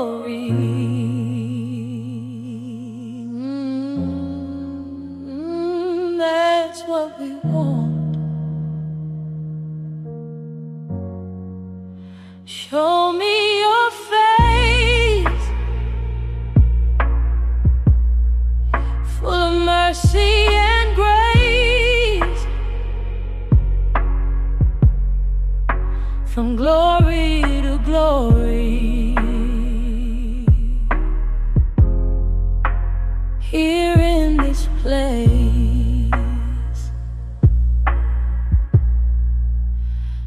glory. That's what we want. Show me your face, full of mercy and grace, from glory to glory. Here in this place,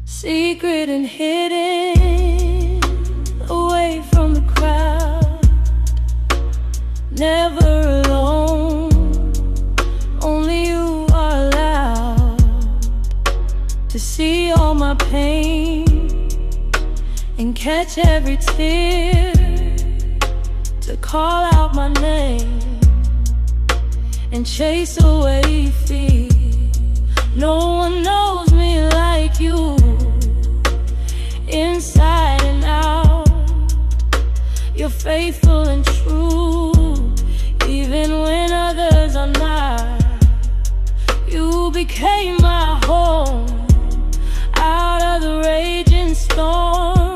secret and hidden, away from the crowd, never alone. Only you are allowed to see all my pain and catch every tear, to call out my name and chase away fear. No one knows me like you, inside and out. You're faithful and true, even when others are not. You became my home out of the raging storm,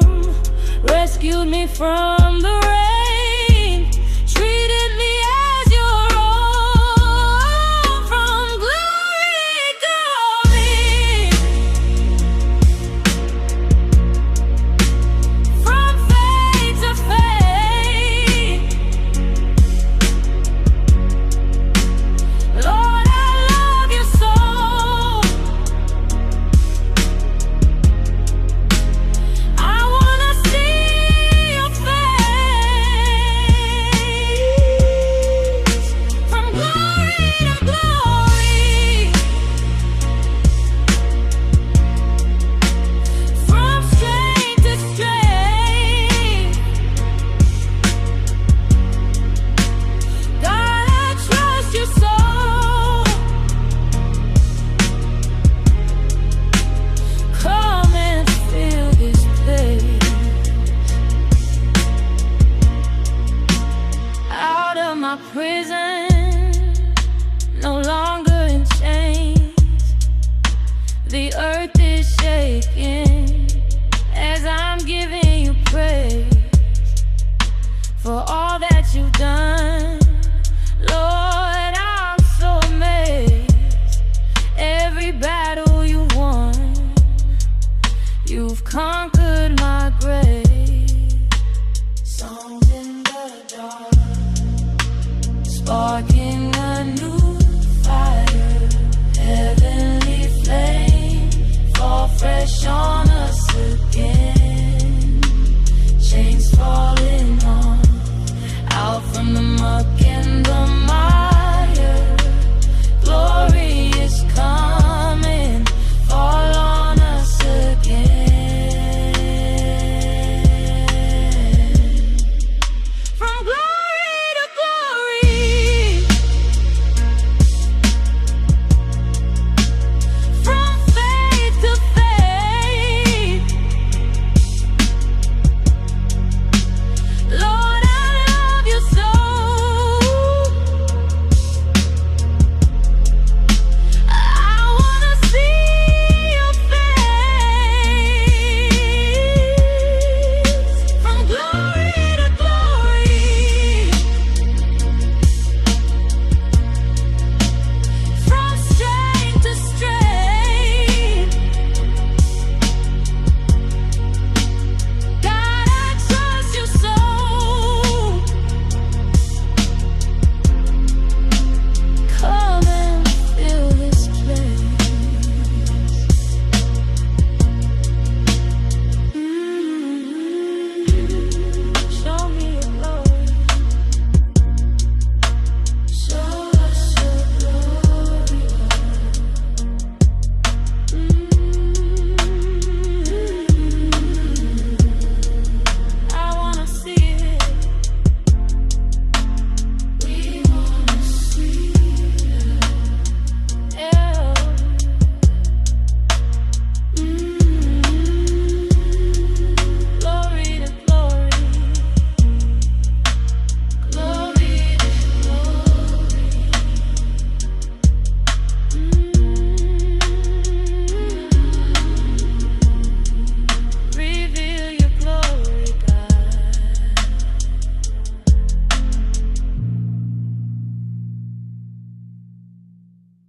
rescued me from the rain, treated me as your own. From glory to glory, from faith to faith, Lord, I love you so. I wanna see your face, from glory to glory, from strength to strength. God, I trust you so. Come and fill this place. Out of my prison, no longer in chains. The earth is shaking as I'm giving you praise for all that you've done. Lord, I'm so amazed. Every battle you won, you've conquered my grave. Songs in the dark, sparking a new fire. Heavenly flame, fall fresh on us again. Chains falling off, out from the muck and the mud.